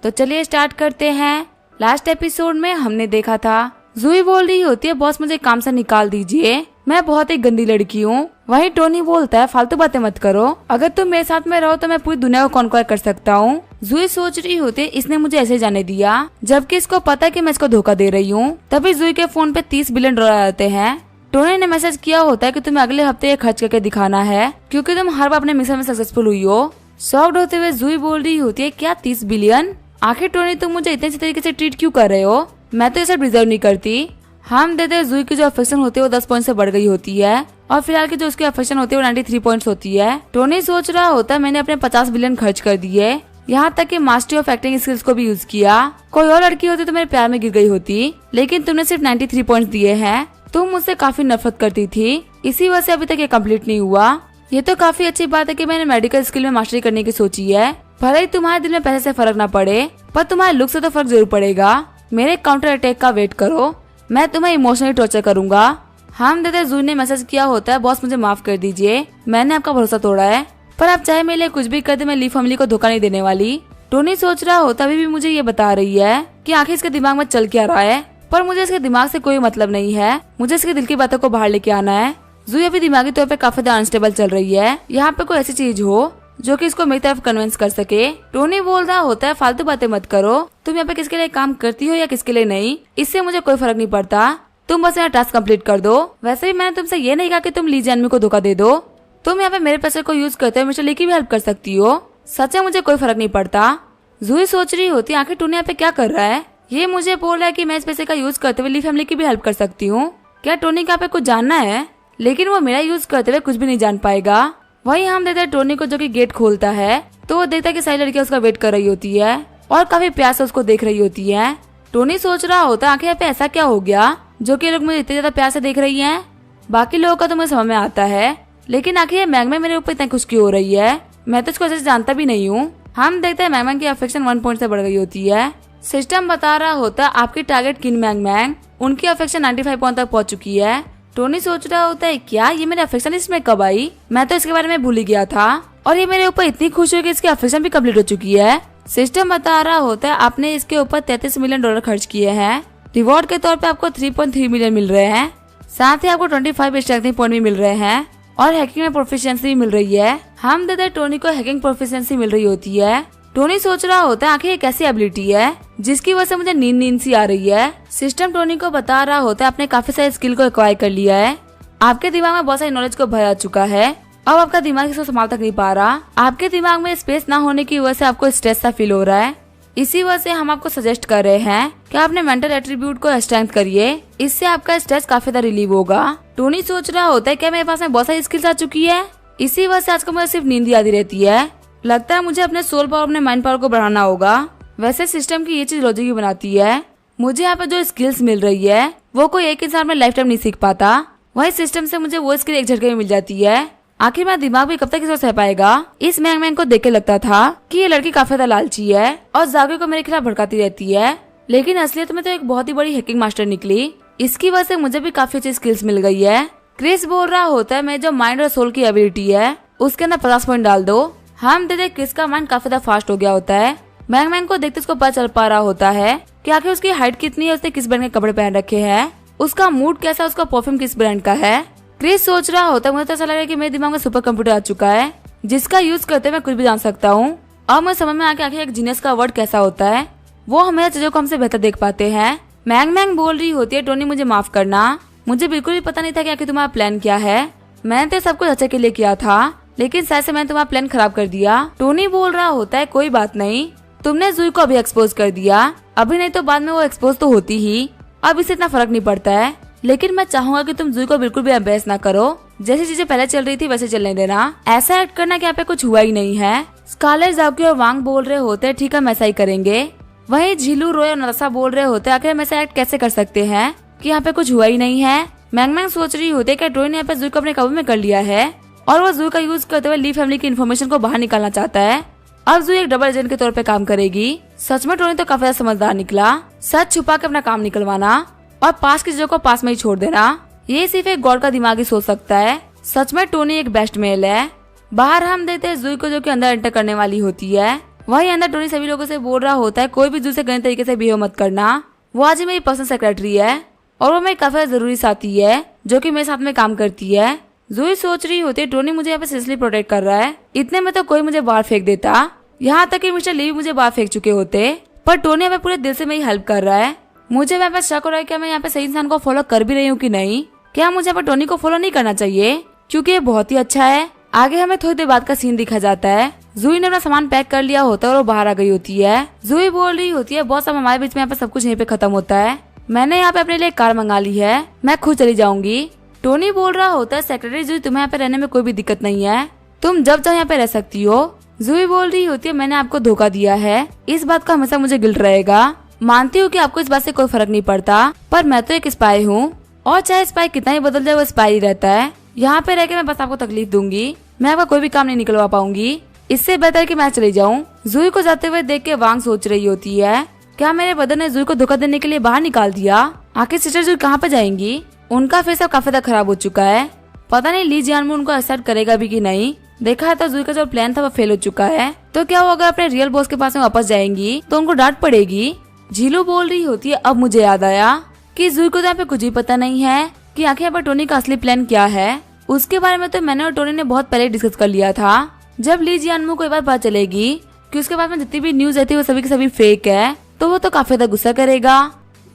तो चलिए स्टार्ट करते हैं। लास्ट एपिसोड में हमने देखा था जूही बोल रही होती है बॉस मुझे काम से निकाल दीजिए, मैं बहुत ही गंदी लड़की हूँ। वहीं टोनी बोलता है फालतू बातें मत करो, अगर तुम मेरे साथ में रहो तो मैं पूरी दुनिया को कॉन्क्वायर कर सकता हूँ। जूही सोच रही होती है इसने मुझे ऐसे जाने दिया, जबकि इसको पता है कि मैं इसको धोखा दे रही हूँ। तभी जूही के फोन पे 30 बिलियन डॉलर आते हैं। टोनी ने मैसेज किया होता है कि तुम्हें अगले हफ्ते ये खर्च करके दिखाना है, क्योंकि तुम हर बार अपने मिशन में सक्सेसफुल हुई हो। शॉक्ड होते हुए जूही बोल रही होती है क्या 30 बिलियन? आखिर टोनी तुम मुझे इतने अच्छे तरीके से ट्रीट क्यों कर रहे हो? मैं तो इसे डिजर्व नहीं करती। हम देते जूही की जो अफेक्शन होती है वो 10 पॉइंट से बढ़ गई होती है और फिलहाल की जो उसकी अफेक्शन होती है वो 93 पॉइंट्स होती है। टोनी सोच रहा होता है मैंने अपने 50 बिलियन खर्च कर दिए, यहाँ तक कि मास्टरी ऑफ एक्टिंग स्किल्स को भी यूज किया। कोई और लड़की होती तो मेरे प्यार में गिर गई होती, लेकिन तुमने सिर्फ 93 पॉइंट्स दिए हैं। तुम मुझसे काफी नफरत करती थी, इसी वजह से अभी तक ये कम्प्लीट नहीं हुआ। ये तो काफी अच्छी बात है कि मैंने मेडिकल स्किल में मास्टरी करने की सोची है। भले ही तुम्हारे दिल में पैसे से फर्क न पड़े, पर तुम्हारे लुक से तो फर्क जरूर पड़ेगा। मेरे काउंटर अटैक का वेट करो, मैं तुम्हें इमोशनली टॉर्चर करूंगा। हम देते जूही ने मैसेज किया होता है बॉस मुझे माफ कर दीजिए, मैंने आपका भरोसा तोड़ा है, पर आप चाहे मेरे लिए कुछ भी कर दे, मैं ली फैमिली को धोखा नहीं देने वाली। टोनी सोच रहा होता अभी भी मुझे ये बता रही है कि आखिर इसके दिमाग में चल क्या रहा है, पर मुझे इसके दिमाग से कोई मतलब नहीं है, मुझे इसके दिल की बातों को बाहर लेके आना है। जूही अभी दिमागी तौर पे काफी ज्यादा अनस्टेबल चल रही है। यहाँ पे कोई ऐसी चीज हो जो कि इसको मेरी तरफ कन्विंस कर सके। टोनी बोल रहा होता है फालतू बातें मत करो, तुम यहाँ पे किसके लिए काम करती हो या किसके लिए नहीं, इससे मुझे कोई फर्क नहीं पड़ता, तुम बस यहाँ टास्क कंप्लीट कर दो। वैसे भी मैंने तुमसे ये नहीं कहा कि तुम ली जैनमी को धोखा दे दो, तुम यहाँ पे मेरे पैसे को यूज करते हो मिस्टर ली की भी हेल्प कर सकती हो, सच है मुझे कोई फर्क नहीं पड़ता। जूही सोच रही होती है आखिर टोनी यहाँ पे क्या कर रहा है, ये मुझे बोल रहा है कि मैं इस पैसे का यूज करते हुए ली फैमिली की भी हेल्प कर सकती हूँ। क्या टोनी का पे कुछ जानना है? लेकिन वो मेरा यूज करते हुए कुछ भी नहीं जान पाएगा। वहीं हम देते हैं टोनी को जो कि गेट खोलता है, तो वो देखता है कि सारी लड़कियां उसका वेट कर रही होती है और काफी प्यार से उसको देख रही होती है। टोनी सोच रहा होता है आखिर यहाँ पे ऐसा क्या हो गया जो कि लोग मुझे इतने ज्यादा प्यार से देख रही हैं। बाकी लोगों का तो मुझे समझ में आता है, लेकिन आखिर ये मैगमैन मेरे ऊपर इतना खुश क्यों हो रही है, मैं तो इसको अच्छे से जानता भी नहीं हूँ। हम देखते हैं मैगमैन की अफेक्शन 1 पॉइंट से बढ़ गई होती है। सिस्टम बता रहा होता है आपकी टारगेट किन मैगमैन, उनकी अफेक्शन 95 पॉइंट तक पहुंच चुकी है। टोनी सोच रहा होता है क्या ये मेरी अफेक्शन इसमें कब आई, मैं तो इसके बारे में भूल ही गया था और ये मेरे ऊपर इतनी खुश हुई कि इसकी अफेक्शन भी कंप्लीट हो चुकी है। सिस्टम बता रहा होता है आपने इसके ऊपर 33 मिलियन डॉलर खर्च किए हैं। रिवॉर्ड के तौर पे आपको 3.3 मिलियन मिल रहे हैं, साथ ही आपको 25 स्ट्रेंथनिंग पॉइंट भी मिल रहे हैं और हैकिंग में प्रोफिशिएंसी भी मिल रही है। हम देते टोनी को हैकिंग प्रोफिशिएंसी मिल रही होती है। टोनी सोच रहा होता है आखिर एक ऐसी एबिलिटी है जिसकी वजह से मुझे नींद सी आ रही है। सिस्टम टोनी को बता रहा होता है आपने काफी सारे स्किल को एक्वायर कर लिया है, आपके दिमाग में बहुत सारी नॉलेज को भरा चुका है, अब आपका दिमाग इसको संभाल तक नहीं पा रहा, आपके दिमाग में स्पेस ना होने की वजह से आपको स्ट्रेस सा फील हो रहा है। इसी वजह से हम आपको सजेस्ट कर रहे हैं कि आप अपने मेंटल एट्रीब्यूट को स्ट्रेंथ करिए, इससे आपका स्ट्रेस काफी ज्यादा रिलीव होगा। टोनी सोच रहा होता है क्या मेरे पास में बहुत सारी स्किल्स आ चुकी है, इसी वजह से आजकल मुझे सिर्फ नींद आती रहती है, लगता है मुझे अपने सोल पावर अपने माइंड पावर को बढ़ाना होगा। वैसे सिस्टम की ये चीज लॉजिक ही बनाती है, मुझे यहाँ पे जो स्किल्स मिल रही है वो कोई एक इंसान में लाइफ टाइम नहीं सीख पाता, वही सिस्टम से मुझे वो स्किल एक झटके में मिल जाती है। आखिर मेरा दिमाग भी कब तक इसको सह पाएगा। इस मैगमैन को देख के लगता था कि ये लड़की काफी ज्यादा लालची है और जागे को मेरे खिलाफ भड़काती रहती है, लेकिन असलियत में तो एक बहुत ही बड़ी हैकिंग मास्टर निकली, इसकी वजह से मुझे भी काफी अच्छी स्किल्स मिल गई है। क्रिस बोल रहा होता है मैं जो माइंड और सोल की एबिलिटी है उसके अंदर 50 पॉइंट डाल दो। हम देते क्रिस का माइंड काफी ज्यादा फास्ट हो गया होता है। मैगमैन को देखते उसको पता चल पा रहा होता है कि आखिर उसकी हाइट कितनी है, उसने किस ब्रांड के कपड़े पहन रखे हैं, उसका मूड कैसा, उसका परफ्यूम किस ब्रांड का है। क्रिस सोच रहा होता है मुझे तो ऐसा लग रहा है कि मेरे दिमाग में सुपर कंप्यूटर आ चुका है जिसका यूज करते मैं कुछ भी जान सकता हूँ। और मुझे समझ में आ गया आखिर एक जीनियस का वर्ड कैसा होता है, वो हमेशा चीजों को हमसे बेहतर देख पाते हैं। मैगमैन बोल रही होती है टोनी मुझे माफ करना, मुझे बिल्कुल भी पता नहीं था कि आखिर तुम्हारा प्लान क्या है, मैंने तो सब कुछ अच्छे के लिए किया था, लेकिन शायद से मैंने तुम्हारा प्लान खराब कर दिया। टोनी बोल रहा होता है कोई बात नहीं, तुमने जूही को अभी एक्सपोज कर दिया, अभी नहीं तो बाद में वो एक्सपोज तो होती ही, अब इससे इतना फर्क नहीं पड़ता है, लेकिन मैं चाहूंगा कि तुम जूही को बिल्कुल भी एम्बेस ना करो, जैसी चीजें पहले चल रही थी वैसे चलने देना, ऐसा एक्ट करना कि यहाँ पे कुछ हुआ ही नहीं है। स्कारलेट, जाओकी और वांग बोल रहे होते ठीक है हम ऐसा ही करेंगे। वहीं झीलू, रॉय और नताशा बोल रहे होते आखिर हम ऐसा एक्ट कैसे कर सकते हैं कि यहाँ पे कुछ हुआ ही नहीं है। मैगमैन सोच रही होती है कि टोनी ने यहाँ पे जूही को अपने काबू में कर लिया है और वो जूही का यूज करते हुए ली फैमिली की इन्फॉर्मेशन को बाहर निकालना चाहता है। अब जूही एक डबल एजेंट के तौर पे काम करेगी। सच में टोनी तो काफी समझदार निकला, सच छुपा के अपना काम निकलवाना और पास की चीजों को पास में ही छोड़ देना, ये सिर्फ एक गॉड का दिमाग ही सोच सकता है। सच में टोनी एक बेस्ट मेल है। बाहर हम देते हैं जूही को जो कि अंदर एंटर करने वाली होती है। वहीं अंदर टोनी सभी लोगों से बोल रहा होता है कोई भी दूसरे गलत तरीके से बिहेव मत करना। वो आज मेरी पर्सनल सेक्रेटरी है और वो मेरी काफी जरूरी साथी है जो कि मेरे साथ में काम करती है। जूही सोच रही होती है टोनी मुझे यहाँ पे सीरियसली प्रोटेक्ट कर रहा है, इतने में तो कोई मुझे बाहर फेंक देता। यहाँ तक कि मिस्टर ली भी मुझे बाहर फेंक चुके होते, पर टोनी हमें पूरे दिल से मेरी हेल्प कर रहा है। मुझे यहाँ पे शक हो रहा है कि मैं यहाँ पे सही इंसान को फॉलो कर भी रही हूँ कि नहीं। क्या मुझे यहाँ पे टोनी को फॉलो नहीं करना चाहिए क्योंकि ये बहुत ही अच्छा है। आगे हमें थोड़ी देर बाद का सीन दिखा जाता है। जूही ने अपना सामान पैक कर लिया होता है और वो बाहर आ गई होती है। जूही बोल रही होती है बॉस अब हमारे बीच में यहाँ पे सब कुछ यहीं पे खत्म होता है, मैंने यहाँ पे अपने लिए कार मंगा ली है, मैं खुद चली जाऊंगी। टोनी बोल रहा होता है सेक्रेटरी जूही तुम्हें यहाँ पे रहने में कोई भी दिक्कत नहीं है, तुम जब चाहो यहाँ पे रह सकती हो। जूही बोल रही होती है मैंने आपको धोखा दिया है, इस बात का हमेशा मुझे गिल्ट रहेगा। मानती हूँ कि आपको इस बात से कोई फर्क नहीं पड़ता, पर मैं तो एक स्पाई हूँ और चाहे स्पाई कितना ही बदल जाए वो स्पाई ही रहता है। यहाँ पे रह के मैं बस आपको तकलीफ दूंगी, मैं आपका कोई भी काम नहीं निकलवा पाऊंगी, इससे बेहतर कि मैं चली जाऊँ। जूही को जाते हुए देख के वांग सोच रही होती है क्या मेरे बदन ने जूही को धोखा देने के लिए बाहर निकाल दिया। आखिर सिस्टर जूही कहाँ पे जाएंगी, उनका फेस अब काफी ज्यादा खराब हो चुका है, पता नहीं ली जियान में उनको एक्सेप्ट करेगा भी कि नहीं। देखा है तो जूही का जो प्लान था वो फेल हो चुका है, तो क्या वो अगर अपने रियल बॉस के पास में वापस जाएंगी तो उनको डांट पड़ेगी। झीलू बोल रही होती है अब मुझे याद आया कि जूही को तो यहाँ पे कुछ भी पता नहीं है कि आखिर यहाँ पर टोनी का असली प्लान क्या है। उसके बारे में तो मैंने और टोनी ने बहुत पहले डिस्कस कर लिया था। जब ली जियान को ये बात पता चलेगी कि उसके बाद में जितनी भी न्यूज रहती है वो सभी की सभी फेक है, तो वो तो काफी ज्यादा गुस्सा करेगा।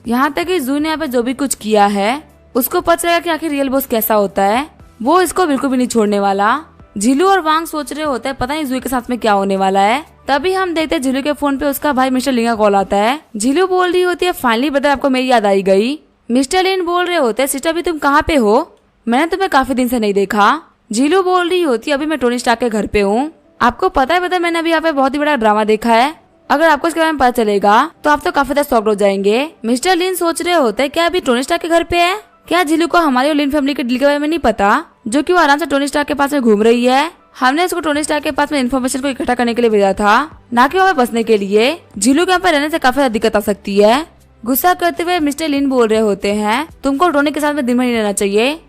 यहाँ तक कि जूही ने यहाँ पे जो भी कुछ किया है उसको पता चलेगा कि आखिर रियल बॉस कैसा होता है, वो इसको बिल्कुल भी नहीं छोड़ने वाला। झीलू और वांग सोच रहे होते हैं पता नहीं जूही के साथ में क्या होने वाला है। तभी हम देखते हैं झीलू के फोन पे उसका भाई मिस्टर लिन का कॉल आता है। झीलू बोल रही होती है फाइनली ब्रदर आपको मेरी याद आई गई। मिस्टर लिन बोल रहे होते हैं सिस्टर अभी तुम कहाँ पे हो, मैंने तुम्हें काफी दिन से नहीं देखा। झीलू बोल रही होती है अभी मैं टोनी स्टार्क के घर पे हूँ। आपको पता है ब्रदर मैंने अभी यहाँ पे बहुत ही बड़ा ड्रामा देखा है, अगर आपको इसके बारे में पता चलेगा तो आप तो काफी ज्यादा शॉक्ड हो जाएंगे। मिस्टर लिन सोच रहे होते हैं क्या अभी टोनी स्टार्क के घर पे है, क्या झीलू को हमारी और लिन फैमिली के डील के बारे में नहीं पता जो कि वो आराम से टोनी स्टार्क के पास में घूम रही है। हमने उसको टोनी स्टार्क के पास में इन्फॉर्मेशन को इकट्ठा करने के लिए भेजा था, ना कि वहाँ बसने के लिए। झीलू के यहाँ पे रहने से काफी ज्यादा दिक्कत आ सकती है। गुस्सा करते हुए मिस्टर लिन बोल रहे होते हैं तुमको टोनी के साथ में दिन में नहीं रहना चाहिए,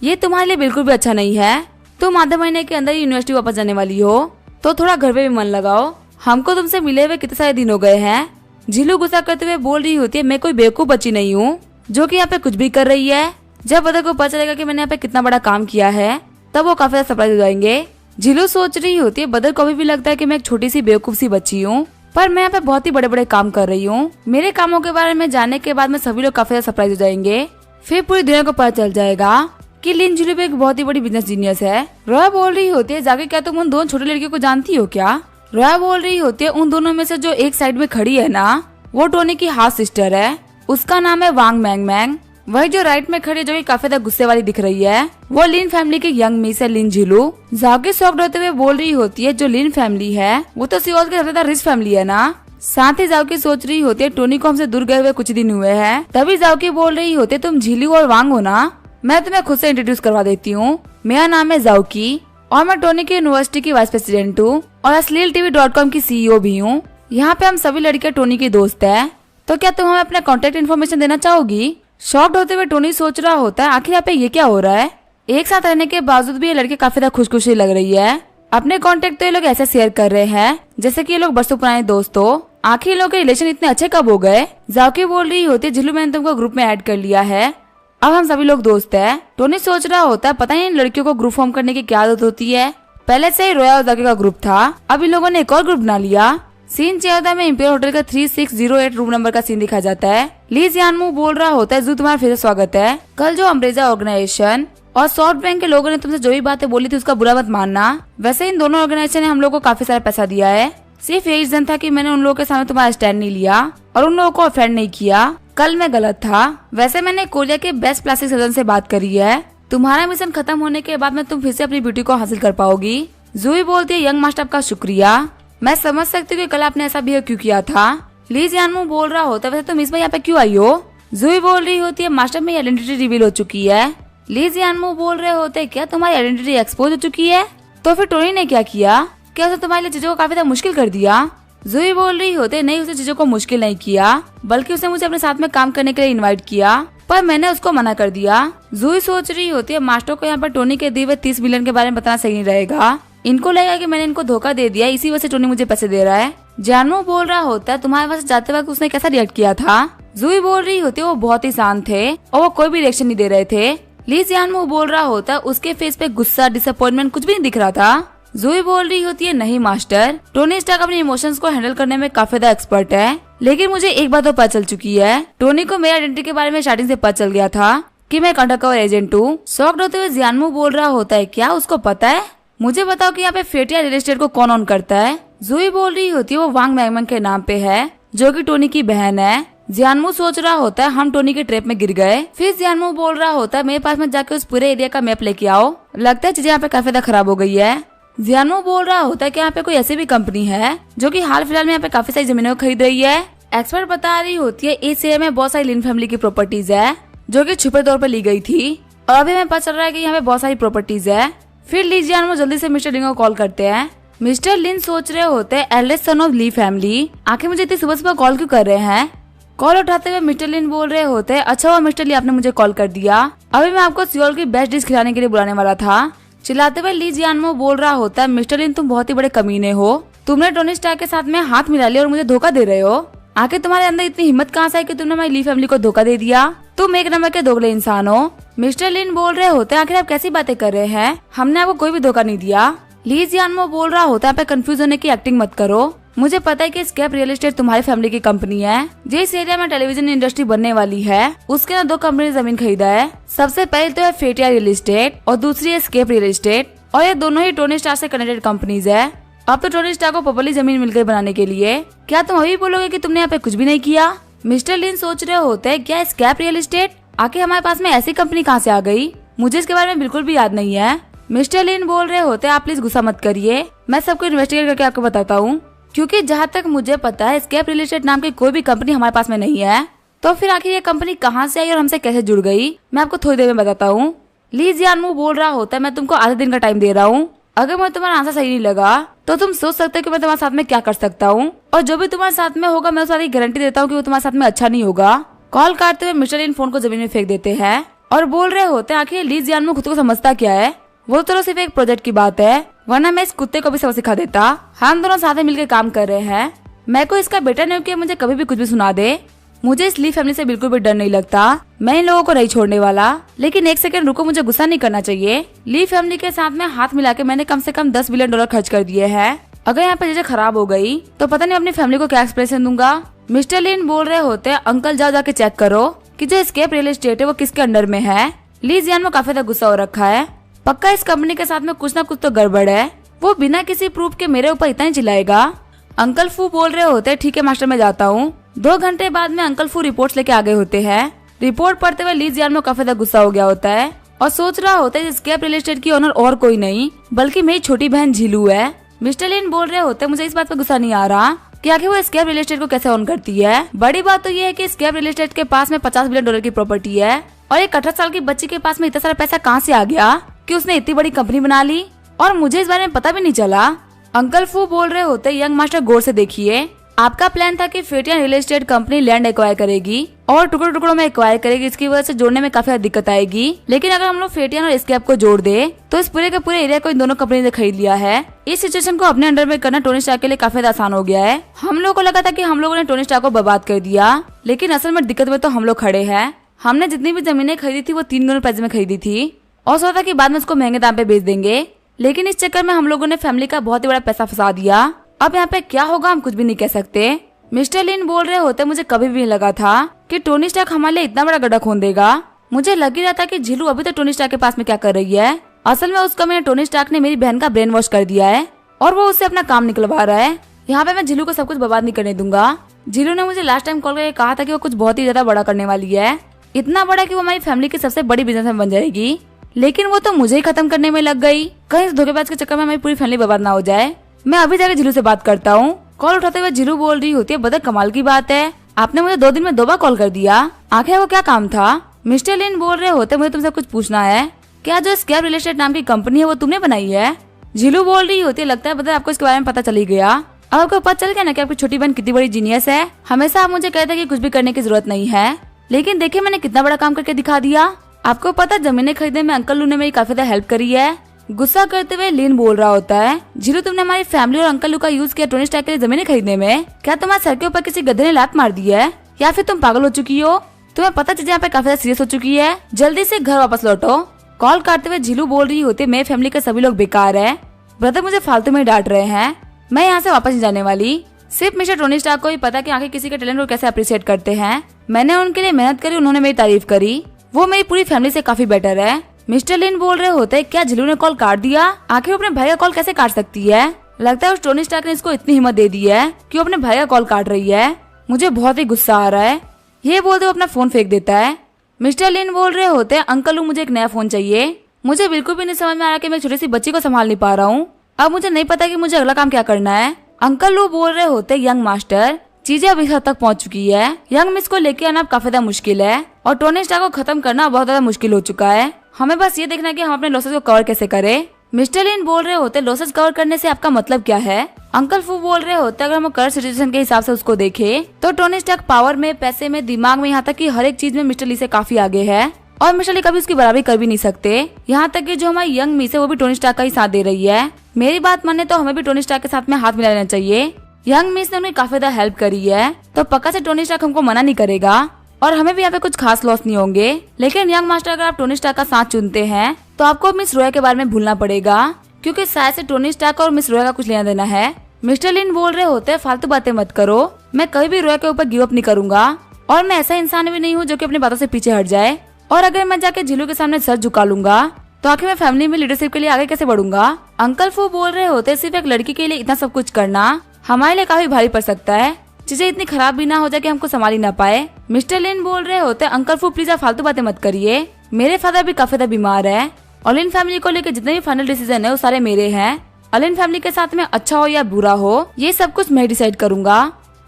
ये तुम्हारे लिए बिल्कुल भी अच्छा नहीं है। तुम आधे महीने के अंदर यूनिवर्सिटी वापस जाने वाली हो, तो थोड़ा घर पे भी मन लगाओ, हमको तुमसे मिले हुए कितने सारे दिन हो गए हैं। झीलू गुस्सा करते हुए बोल रही होती है मैं कोई बेवकूफ बच्ची नहीं हूँ जो कि यहाँ पे कुछ भी कर रही है। जब बदर को पता चलेगा कि मैंने यहाँ पे कितना बड़ा काम किया है तब वो काफी ज्यादा सरप्राइज हो जाएंगे। झीलू सोच रही होती है बदर को अभी भी लगता है कि मैं एक छोटी सी बेवकूफ सी बच्ची हूँ, पर मैं यहाँ पे बहुत ही बड़े बड़े काम कर रही हूँ। मेरे कामों के बारे में जानने के बाद में सभी लोग काफी ज्यादा सरप्राइज हो जाएंगे। फिर पूरी दुनिया को पता चल जाएगा कि लिन झीलू भी एक बहुत ही बड़ी बिजनेस जीनियस है। रोया बोल रही होती है जाके क्या तुम उन दोनों छोटी लड़कियों को जानती हो क्या। रोया बोल रही होती है उन दोनों में से जो एक साइड में खड़ी है ना वो टोनी की हाफ सिस्टर है, उसका नाम है वांग मैंग मैंग। वही जो राइट में खड़ी जो कि काफी ज्यादा गुस्से वाली दिख रही है वो लिन फैमिली की यंग मिस है लिन झीलू। जाके शॉक्ड होते हुए बोल रही होती है जो लिन फैमिली है वो तो सियोल की सबसे ज्यादा रिच फैमिली है ना। साथ ही जाओकी सोच रही होती है टोनी को हमसे दूर गए हुए कुछ दिन हुए हैं। तभी जाओकी बोल रही होती है तुम झीलू और वांग हो ना, मैं तुम्हें खुद से इंट्रोड्यूस करवा देती हूँ, मेरा नाम है जाओकी और मैं टोनी की यूनिवर्सिटी की वाइस प्रेसिडेंट हूँ और asleeltv.com की CEO भी हूँ। यहाँ पे हम सभी लड़कियां टोनी की दोस्त है, तो क्या तुम हमें अपना कॉन्टेक्ट इन्फॉर्मेशन देना चाहोगी। शॉक्ड होते हुए टोनी सोच रहा होता है आखिर यहाँ पे ये क्या हो रहा है। एक साथ रहने के बावजूद भी ये लड़की काफी ज्यादा खुशखुशी लग रही है। अपने कॉन्टेक्ट तो ये लोग ऐसे शेयर कर रहे हैं जैसे कि ये लोग बरसों पुराने दोस्त हो। आखिर लोग के रिलेशन इतने अच्छे कब हो गए। जाओकी बोल रही होती है झिल्लू मैंने तुमको ग्रुप में ऐड कर लिया है, अब हम सभी लोग दोस्त हैं। टोनी सोच रहा होता है पता नहीं इन लड़कियों को ग्रुप फॉर्म करने की क्या आदत होती है, पहले से ही रोया और जाके का ग्रुप था, अब इन लोगों ने एक और ग्रुप बना लिया। सीन 14 में इंपीरियल होटल का 3608 रूम नंबर का सीन दिखा जाता है। ली जियानमू बोल रहा होता है जू तुम्हारा फिर से स्वागत है। कल जो अम्ब्रेजा ऑर्गेनाइजेशन और सॉफ्ट बैंक के लोगों ने तुमसे जो भी बातें बोली थी उसका बुरा मत मानना। वैसे इन दोनों ऑर्गेनाइजेशन ने हम लोग को काफी सारा पैसा दिया है, सिर्फ यही रीजन था कि मैंने उन लोगों के सामने तुम्हारा स्टैंड नहीं लिया और उन लोगों को ऑफेंड नहीं किया। कल मैं गलत था। वैसे मैंने कोरिया के बेस्ट प्लास्टिक सर्जन से बात करी है, तुम्हारा मिशन खत्म होने के बाद में तुम फिर से अपनी ब्यूटी को हासिल कर पाओगी। जूही बोलती है यंग मास्टर का शुक्रिया, मैं समझ सकती हूँ कि कल आपने ऐसा बिहेव क्यों किया था। ली जियानमू बोल रहा होता है वैसे तुम इसमें यहाँ पे क्यों आई हो। जूही बोल रही होती है मास्टर में आइडेंटिटी रिवील हो चुकी है। ली जियानमू बोल रहे होते हैं क्या तुम्हारी आइडेंटिटी एक्सपोज हो चुकी है, तो फिर टोनी ने क्या किया, क्या उसने तुम्हारे लिए चीजों को काफी ज्यादा मुश्किल कर दिया। जूही बोल रही होते नहीं उसने चीजों को मुश्किल नहीं किया बल्कि उसने मुझे अपने साथ में काम करने के लिए इनवाइट किया, पर मैंने उसको मना कर दिया। जूही सोच रही होती है मास्टर को यहाँ पर टोनी के दिए हुए 30 मिलियन के बारे में बताना सही नहीं रहेगा, इनको लगेगा कि मैंने इनको धोखा दे दिया, इसी वजह से टोनी मुझे पैसे दे रहा है। जानवू बोल रहा होता है तुम्हारे पास जाते वक्त उसने कैसा रिएक्ट किया था। जूही बोल रही होती है वो बहुत ही शांत थे और वो कोई भी रिएक्शन नहीं दे रहे थे। ली जानवू बोल रहा होता है उसके फेस पे गुस्सा, डिसअपॉइंटमेंट कुछ भी नहीं दिख रहा था। जूही बोल रही होती है नहीं मास्टर, टोनी स्टार्क अपने इमोशंस को हैंडल करने में काफी ज्यादा एक्सपर्ट है। लेकिन मुझे एक बात तो पता चल चुकी है, टोनी को मेरी आइडेंटिटी के बारे में स्टार्टिंग से पता चल गया था कि मैं अंडरकवर एजेंट हूँ। शॉक्ड होते हुए जानवू बोल रहा होता है क्या उसको पता है? मुझे बताओ कि यहाँ पे फेटिया रियल एस्टेट को कौन ऑन करता है। जूही बोल रही होती है वो वांग मैगमैन के नाम पे है, जो कि टोनी की बहन है। जानवू सोच रहा होता है हम टोनी के ट्रैप में गिर गए। फिर जानवू बोल रहा होता है मेरे पास में जाके उस पूरे एरिया का मैप लेके आओ, लगता है चीजें यहाँ पे काफी ज्यादा खराब हो गई है। जानवू बोल रहा होता है कि यहाँ पे कोई ऐसी भी कंपनी है जो कि हाल फिलहाल में यहाँ पे काफी सारी जमीनों को खरीद रही है। एक्सपर्ट बता रही होती है इस एरिया में बहुत सारी लिन फैमिली की प्रॉपर्टीज है जो कि छुपे तौर पर ली गई थी और अभी हमें पता चल रहा है कि यहाँ पे बहुत सारी प्रॉपर्टीज है। फिर ली जानवू जल्दी से मिस्टर लिन को कॉल करते हैं। मिस्टर लिन सोच रहे होते हैं eldest son of Lee family, आखिर मुझे इतनी सुबह सुबह कॉल क्यों कर रहे हैं। कॉल उठाते हुए मिस्टर लिन बोल रहे होते हैं अच्छा हुआ मिस्टर ली आपने मुझे कॉल कर दिया, अभी मैं आपको सियोल की बेस्ट डिश खिलाने के लिए बुलाने वाला था। चिल्लाते हुए ली जानवू बोल रहा होता है मिस्टर लिन तुम बहुत ही बड़े कमीने हो, तुमने टोनी स्टार्क के साथ में हाथ मिला लिया और मुझे धोखा दे रहे हो। आखिर तुम्हारे अंदर इतनी हिम्मत कहाँ से है कि तुमने हमारी ली फैमिली को धोखा दे दिया, तुम एक नंबर के दोगले इंसान हो। मिस्टर लिन बोल रहे होते हैं आखिर आप कैसी बातें कर रहे हैं, हमने आपको कोई भी धोखा नहीं दिया। ली जानवू बोल रहा होता है कंफ्यूज होने की एक्टिंग मत करो, मुझे पता है कि स्केप रियल एस्टेट तुम्हारी फैमिली की कंपनी है। जिस एरिया में टेलीविजन इंडस्ट्री बनने वाली है उसके ना 2 कंपनी ने जमीन खरीदा है। सबसे पहले तो है फेटिया रियल एस्टेट और दूसरी है स्केप रियल एस्टेट, और ये दोनों ही टोनी स्टार्क से कनेक्टेड कंपनीज है। अब तो टोनी स्टार्क को प्रॉपर्ली जमीन मिल गई बनाने के लिए, क्या तुम अभी बोलोगे कि तुमने यहाँ पे कुछ भी नहीं किया। मिस्टर लिन सोच रहे होते हैं क्या स्केप रियल एस्टेट, आखिर हमारे पास में ऐसी कंपनी कहाँ से आ गई, मुझे इसके बारे में बिल्कुल भी याद नहीं है। मिस्टर लिन बोल रहे होते हैं आप प्लीज गुस्सा मत करिए, मैं सबको इन्वेस्टिगेट करके आपको बताता हूँ, क्योंकि जहाँ तक मुझे पता है स्केप रियल एस्टेट नाम की कोई भी कंपनी हमारे पास में नहीं है। तो फिर आखिर ये कंपनी कहाँ से आई और हमसे कैसे जुड़ गई, मैं आपको थोड़ी देर में बताता हूँ। ली जानवू बोल रहा होता है मैं तुमको आधे दिन का टाइम दे रहा हूँ, अगर मुझे तुम्हारा आंसर सही नहीं लगा तो तुम सोच सकते हो कि मैं तुम्हारे साथ में क्या कर सकता हूँ, और जो भी तुम्हारे साथ में होगा मैं उस बात की गारंटी देता हूँ कि वो तुम्हारे साथ में अच्छा नहीं होगा। कॉल काटते हुए मिस्टर लिन फोन को जमीन में फेंक देते हैं और बोल रहे होते हैं आखिर ली जानवू खुद को समझता क्या है, वो तो सिर्फ एक प्रोजेक्ट की बात है, वरना मैं इस कुत्ते को भी सबक सिखा देता। हम दोनों साथ में मिलकर काम कर रहे हैं, मैं कोई इसका बेटा नहीं हूँ कि मुझे कभी भी कुछ भी सुना दे। मुझे इस ली फैमिली से बिल्कुल भी डर नहीं लगता, मैं इन लोगों को नहीं छोड़ने वाला। लेकिन एक सेकंड रुको, मुझे गुस्सा नहीं करना चाहिए। ली फैमिली के साथ में हाथ मिला के मैंने कम से कम $10 बिलियन खर्च कर दिए हैं, अगर यहाँ पे चीजें खराब हो गई तो पता नहीं अपनी फैमिली को क्या एक्सप्रेशन दूंगा। मिस्टर लिन बोल रहे होते हैं अंकल जाओ जाके चेक करो कि जो स्केप रियल एस्टेट है वो किसके अंडर में है। ली जियान में काफी ज्यादा गुस्सा हो रखा है, पक्का इस कंपनी के साथ में कुछ ना कुछ तो गड़बड़ है, वो बिना किसी प्रूफ के मेरे ऊपर इतना ही चिल्लाएगा। अंकल फू बोल रहे होते हैं ठीक है मास्टर मैं जाता हूँ। 2 घंटे बाद में अंकल फू रिपोर्ट्स लेके आ गए होते हैं। रिपोर्ट पढ़ते हुए ली जियान में काफी ज्यादा गुस्सा हो गया होता है और सोच रहा होता है स्केप रियल एस्टेट की ओनर और कोई नहीं बल्कि मेरी छोटी बहन झीलू है। मिस्टर लिन बोल रहे होते हैं मुझे इस बात पर गुस्सा नहीं आ रहा कि आखिर वो स्केप रियल एस्टेट को कैसे ऑन करती है। बड़ी बात तो ये है कि स्केप रियल एस्टेट के पास में $50 बिलियन की प्रॉपर्टी है और एक 18 साल की बच्ची के पास में इतना सारा पैसा कहाँ से आ गया कि उसने इतनी बड़ी कंपनी बना ली और मुझे इस बारे में पता भी नहीं चला। अंकल फू बोल रहे होते यंग मास्टर गौर से देखिए, आपका प्लान था कि फेटियन real estate company land acquire करेगी और टुकड़ों टुकड़ों में एक्वायर करेगी, इसकी वजह से जोड़ने में काफी ज्यादा दिक्कत आएगी। लेकिन अगर हम लोग फेटियन और स्केप को जोड़ दे तो इस पूरे के पूरे एरिया को इन दोनों कंपनी ने खरीद लिया है। इस सिचुएशन को अपने अंडर में करना टोनी स्टार्क के लिए काफी ज्यादा आसान हो गया है। हम लोगों को लगा था कि हम लोगों ने टोनी स्टार्क को बर्बाद कर दिया, लेकिन असल में दिक्कत में तो हम लोग खड़े हैं। हमने जितनी भी जमीनें खरीदी थी वो 3 गुना पैसे में खरीदी थी और सोचा था कि बाद में उसको महंगे दाम पे बेच देंगे, लेकिन इस चक्कर में हम लोगों ने फैमिली का बहुत ही बड़ा पैसा फंसा दिया। अब यहाँ पे क्या होगा हम कुछ भी नहीं कह सकते। मिस्टर लिन बोल रहे होते मुझे कभी भी नहीं लगा था कि टोनी स्टार्क हमारे लिए इतना बड़ा गड्ढा खोद देगा। मुझे लग ही रहा था कि झीलू अभी तक टोनी स्टार्क के पास में क्या कर रही है। असल में उस कमी में टोनी स्टार्क ने मेरी बहन का ब्रेन वॉश कर दिया है और वो उससे अपना काम निकलवा रहा है। यहाँ पे मैं झीलू को सब कुछ बर्बाद नहीं करने दूंगा। झीलू ने मुझे लास्ट टाइम कॉल करके कहा था कि वो कुछ बहुत ही ज्यादा बड़ा करने वाली है, इतना बड़ा कि वो हमारी फैमिली की सबसे बड़ी बिजनेसमैन बन जाएगी, लेकिन वो तो मुझे ही खत्म करने में लग गई। कहीं इस धोखेबाज के चक्कर में हमारी पूरी फैमिली बर्बाद ना हो जाए। मैं अभी जाकर झीलू से बात करता हूँ। कॉल उठाते हुए झीलू बोल रही होती है बदर कमाल की बात है, आपने मुझे 2 दिन में 2 बार कॉल कर दिया, आखिर वो क्या काम था। मिस्टर लिन बोल रहे होते मुझे तुमसे कुछ पूछना है, क्या जो स्केप रियल एस्टेट नाम की कंपनी है वो तुमने बनाई है। झीलू बोल रही होती है लगता है बदर आपको इसके बारे में पता चल ही गया। अब आपको पता चल गया ना कि आपकी छोटी बहन कितनी बड़ी जीनियस है। हमेशा आप मुझे कहते कि कुछ भी करने की जरूरत नहीं है, लेकिन देखिए मैंने कितना बड़ा काम करके दिखा दिया। आपको पता जमीनें खरीदने में अंकल लू ने मेरी काफी ज्यादा हेल्प करी है। गुस्सा करते हुए लिन बोल रहा होता है, जीलू तुमने हमारी फैमिली और अंकल लू का यूज किया टोनी स्टार्क के लिए जमीनें खरीदने में। क्या तुम्हारे सर के ऊपर किसी गधे ने लात मार दी है या फिर तुम पागल हो चुकी हो? तुम्हें पता चीजें यहाँ पे काफी सीरियस हो चुकी है, जल्दी से घर वापस लौटो। कॉल काटते हुए जीलू बोल रही होती है, मेरी फैमिली के सभी लोग बेकार है, ब्रदर मुझे फालतू में डांट रहे हैं, मैं यहाँ से वापस नहीं जाने वाली। सिर्फ मिस्टर टोनी स्टार्क को ही पता कि आखिर किसी के टैलेंट को कैसे अप्रिशिएट करते हैं। मैंने उनके लिए मेहनत करी, उन्होंने मेरी तारीफ करी, वो मेरी पूरी फैमिली से काफी बेटर है। मिस्टर लिन बोल रहे होते, क्या जिलू ने कॉल काट दिया? आखिर अपने भाई का कॉल कैसे काट सकती है? लगता है उस टोनी स्टार्क ने इसको इतनी हिम्मत दे दी है कि वो अपने भाई का कॉल काट रही है। मुझे बहुत ही गुस्सा आ रहा है। ये बोलते वो अपना फोन फेंक देता है। मिस्टर लिन बोल रहे होते, अंकल लू मुझे एक नया फोन चाहिए। मुझे बिल्कुल भी नहीं समझ में आ रहा कि मैं छोटी सी बच्ची को संभाल नहीं पा रहा हूँ। अब मुझे नहीं पता कि मुझे अगला काम क्या करना है। अंकल लू बोल रहे होते, यंग मास्टर चीजें अभी हद तक पहुंच चुकी है, यंग मिस को लेके आना अब काफी ज्यादा मुश्किल है और टोनी स्टार्क को खत्म करना बहुत ज्यादा मुश्किल हो चुका है। हमें बस ये देखना है कि हम अपने लॉसेस को कवर कैसे करें। मिस्टर लिन बोल रहे होते, लॉसेस कवर करने से आपका मतलब क्या है? अंकल फू बोल रहे होते, अगर हम करंट सिचुएशन के हिसाब से उसको देखें तो टोनी स्टार्क पावर में, पैसे में, दिमाग में, यहाँ तक कि हर एक चीज में मिस्टर ली से काफी आगे है और मिस्टर ली कभी उसकी बराबरी कर भी नहीं सकते। यहाँ तक कि जो हमारी यंग मिस है वो भी टोनी स्टार्क का ही साथ दे रही है। मेरी बात माने तो हमें भी टोनी स्टार्क के साथ में हाथ मिला लेना चाहिए। यंग मिस ने उन्हें काफी ज्यादा हेल्प करी है तो पक्का से टोनी स्टार्क हमको मना नहीं करेगा और हमें भी यहाँ पे कुछ खास लॉस नहीं होंगे। लेकिन यंग मास्टर अगर आप टोनी स्टार्क का साथ चुनते हैं तो आपको मिस रोया के बारे में भूलना पड़ेगा, क्योंकि शायद से टोनी स्टार्क और मिस रोया का कुछ लेना देना है। मिस्टर लिन बोल रहे होते, फालतू बातें मत करो, मैं कभी भी रोया के ऊपर गिव अप नहीं करूंगा और मैं ऐसा इंसान भी नहीं हूँ जो कि अपनी बातों से पीछे हट जाए। और अगर मैं जाके जिलू के सामने सर झुका लूंगा तो आखिर मैं फैमिली में लीडरशिप के लिए आगे कैसे बढ़ूंगा? अंकल फू बोल रहे होते, सिर्फ एक लड़की के लिए इतना सब कुछ करना हमारे लिए काफी भारी पड़ सकता है, चीजें इतनी खराब भी ना हो जाए कि हमको संभाल ही ना पाए। मिस्टर लिन बोल रहे होते, अंकल फू प्लीज आप फालतू बातें मत करिए, मेरे फादर भी काफी ज्यादा बीमार है और लिन फैमिली को लेकर जितने भी फाइनल डिसीजन है वो सारे मेरे हैं और लिन फैमिली के साथ में अच्छा हो या बुरा हो ये सब कुछ मैं डिसाइड करूंगा।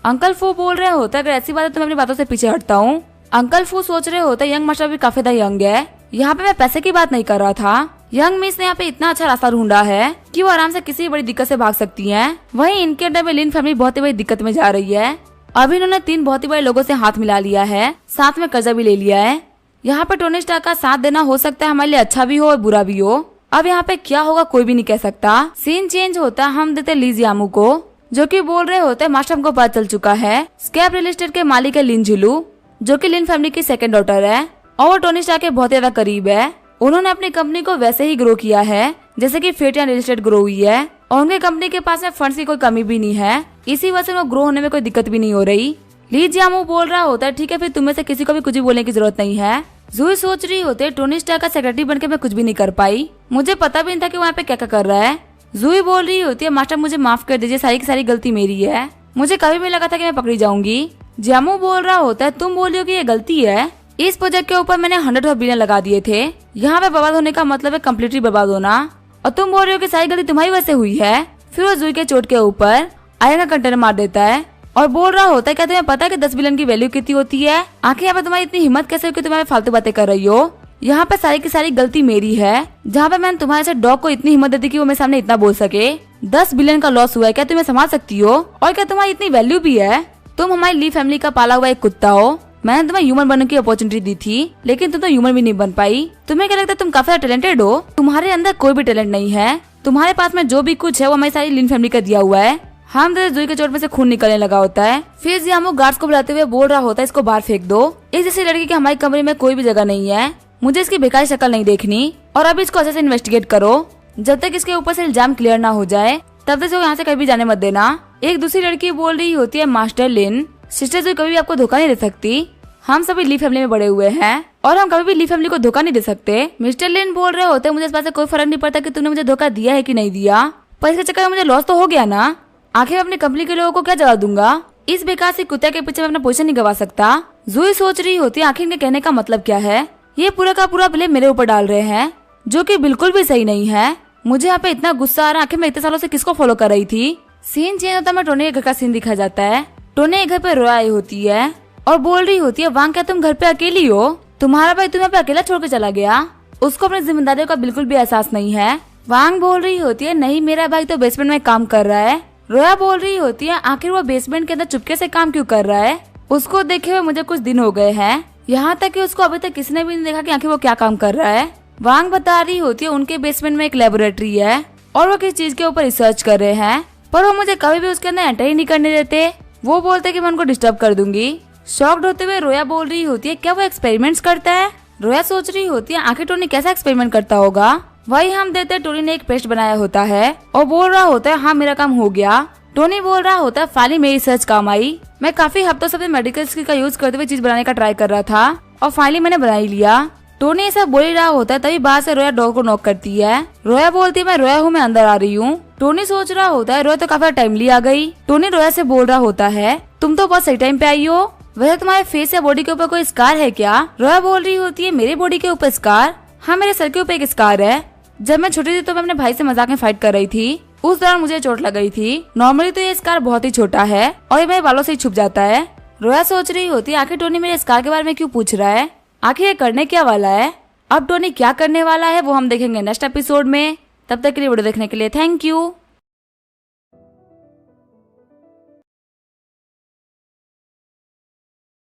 अंकल फू बोल रहे होते, अगर ऐसी बात है तो मैं अपनी बातों से पीछे हटता हूँ। अंकल फू सोच रहे होते, यंग मास्टर भी काफी ज्यादा यंग है, यहाँ पे मैं पैसे की बात नहीं कर रहा था। यंग मिस ने यहाँ पे इतना अच्छा रास्ता ढूंढा है कि वो आराम से किसी बड़ी दिक्कत से भाग सकती हैं। वहीं इनके अंडर में लिन फैमिली बहुत ही बड़ी दिक्कत में जा रही है। अभी इन्होंने 3 बहुत ही बड़े लोगों से हाथ मिला लिया है, साथ में कर्जा भी ले लिया है। यहाँ पे टोनी स्टार्क का साथ देना हो सकता है हमारे लिए अच्छा भी हो और बुरा भी हो। अब यहाँ पे क्या होगा कोई भी नहीं कह सकता। सीन चेंज होता है, हम देते ली जियामू को, जो कि बोल रहे होते हैं, मास्टर हमको पता चल चुका है स्कैप रियल एस्टेट के मालिक है लिन जिलू, जो कि लिन फैमिली की सेकंड डॉटर है और वो टोनी स्टार्क के बहुत ज्यादा करीब है। उन्होंने अपनी कंपनी को वैसे ही ग्रो किया है जैसे कि फेटियन रियल एस्टेट ग्रो हुई है और उनकी कंपनी के पास में फंड्स की कोई कमी भी नहीं है, इसी वजह से उनको ग्रो होने में कोई दिक्कत भी नहीं हो रही। ली जियामू बोल रहा होता है, ठीक है फिर तुम्हें से किसी को भी कुछ भी बोलने की जरूरत नहीं है। जूही सोच रही होते, टोनी स्टार्क का सेक्रेटरी बनके मैं कुछ भी नहीं कर पाई, मुझे पता भी नहीं था कि वहाँ पे क्या क्या कर रहा है। जूही बोल रही होती है, मास्टर मुझे माफ कर दीजिए, सारी की सारी गलती मेरी है, मुझे कभी भी लगा था कि मैं पकड़ी जाऊंगी। जियामू बोल रहा होता है, तुम बोल रही हो कि ये गलती है, इस प्रोजेक्ट के ऊपर मैंने 100 बिलियन लगा दिए थे, यहाँ पे बर्बाद होने का मतलब है कम्प्लीटली बर्बाद होना, और तुम बोल रही हो कि सारी गलती तुम्हारी वजह से हुई है। फिर वो जूही के चोट के ऊपर आयरन का कंटेनर मार देता है और बोल रहा होता है, क्या तुम्हें पता है कि 10 बिलियन की वैल्यू कितनी होती है? आखिर यहाँ पे तुम्हारी इतनी हिम्मत कैसे हुई कि तुम्हारे फालतू बातें कर रही हो? यहाँ पे सारी की सारी गलती मेरी है, जहाँ पे मैंने तुम्हारे से डॉग को इतनी हिम्मत दी थी कि वो मेरे सामने इतना बोल सके। 10 बिलियन का लॉस हुआ है, क्या तुम्हें संभाल सकती हो? और क्या तुम्हारी इतनी वैल्यू भी है? तुम हमारी ली फैमिली का पाला हुआ एक कुत्ता हो, मैंने तुम्हें ह्यूमन बनने की अपॉर्चुनिटी दी थी लेकिन तुम तो ह्यूमन भी नहीं बन पाई। तुम्हें क्या लगता है तुम काफी टैलेंटेड हो? तुम्हारे अंदर कोई भी टैलेंट नहीं है, तुम्हारे पास में जो भी कुछ है वो हमारी सारी लिन फैमिली का दिया हुआ है। हम जूही के चोट में से खून निकलने लगा होता है। फिर जियामू गार्ड्स को बुलाते हुए बोल रहा होता है, इसको बाहर फेंक दो, इस जैसी लड़की की हमारी कमरे में कोई भी जगह नहीं है, मुझे इसकी बेकारी शक्ल नहीं देखनी और अब इसको अच्छे से इन्वेस्टिगेट करो, जब तक इसके ऊपर से इल्जाम क्लियर ना हो जाए तब तक यहाँ से कभी जाने मत देना। एक दूसरी लड़की बोल रही होती है, मास्टर लिन, सिस्टर जो कभी भी आपको धोखा नहीं दे सकती, हम सभी ली फैमिली में बड़े हुए हैं और हम कभी भी ली फैमिली को धोखा नहीं दे सकते। मिस्टर लिन बोल रहे होते, मुझे इस बात से कोई फर्क नहीं पड़ता कि तूने मुझे धोखा दिया है कि नहीं दिया, पर इसके चक्कर में मुझे लॉस तो हो गया ना, आखिर अपनी कंपनी के लोगों को क्या जवाब दूंगा? इस बेकार से कुत्ते के पीछे मैं अपना पोजीशन नहीं गवा सकता। जूही सोच रही होती है, आखिर इनके कहने का मतलब क्या है? ये पूरा का पूरा ब्लेम मेरे ऊपर डाल रहे हैं, जो कि बिल्कुल भी सही नहीं है। मुझे यहाँ पे इतना गुस्सा आ रहा है, आखिर मैं इतने सालों से किसको फॉलो कर रही थी। सीन चेंज होता है, टोनी के घर का सीन दिखा जाता है। टोनी के घर पे रोया आई होती है और बोल रही होती है, वांग क्या तुम घर पे अकेली हो? तुम्हारा भाई तुम्हें पे अकेला छोड़ के चला गया, उसको अपनी जिम्मेदारियों का बिल्कुल भी एहसास नहीं है। वांग बोल रही होती है, नहीं मेरा भाई तो बेसमेंट में काम कर रहा है। रोया बोल रही होती है, आखिर वो बेसमेंट के अंदर चुपके से काम क्यों कर रहा है? उसको देखे हुए मुझे कुछ दिन हो गए हैं, यहाँ तक कि उसको अभी तक किसी ने भी नहीं देखा कि आखिर वो क्या काम कर रहा है। वांग बता रही होती है उनके बेसमेंट में एक लेबोरेटरी है और वो किस चीज के ऊपर रिसर्च कर रहे हैं, पर वो मुझे कभी भी उसके अंदर एंटर ही नहीं करने देते। वो बोलते कि मैं उनको डिस्टर्ब कर दूंगी। शॉक्ड होते हुए रोया बोल रही होती है क्या वो एक्सपेरिमेंट्स करता है। रोया सोच रही होती है आखिर टोनी कैसा एक्सपेरिमेंट करता होगा। वही हम देते टोनी ने एक पेस्ट बनाया होता है और बोल रहा होता है हाँ मेरा काम हो गया। टोनी बोल रहा होता है फाइनली मेरी रिसर्च काम आई। मैं काफी हफ्तों से अपने मेडिकल स्किल का यूज करते हुए चीज बनाने का ट्राई कर रहा था और फाइनली मैंने बना ही लिया। टोनी ऐसा बोल ही रहा होता है तभी बाहर से रोया डोर को नॉक करती है। रोया बोलती है मैं रोया हूँ, मैं अंदर आ रही हूँ। टोनी सोच रहा होता है रोया तो काफी टाइमली आ गई। टोनी रोया से बोल रहा होता है तुम तो बहुत सही टाइम पे आई हो, वैसे तुम्हारे फेस या बॉडी के ऊपर कोई स्कार है क्या। रोया बोल रही होती है मेरी बॉडी के ऊपर स्कार? हाँ मेरे सर के ऊपर एक स्कार है। जब मैं छोटी थी तो मैं अपने भाई से मजाक में फाइट कर रही थी, उस दौरान मुझे चोट लग गई थी। नॉर्मली तो ये स्कार बहुत ही छोटा है और ये मेरे बालों से ही छुप जाता है। रोया सोच रही होती है आखिर टोनी मेरे स्कार के बारे में क्यों पूछ रहा है, आखिर ये करने क्या वाला है। अब टोनी क्या करने वाला है वो हम देखेंगे नेक्स्ट एपिसोड में। तब तक के लिए वीडियो देखने के लिए थैंक यू।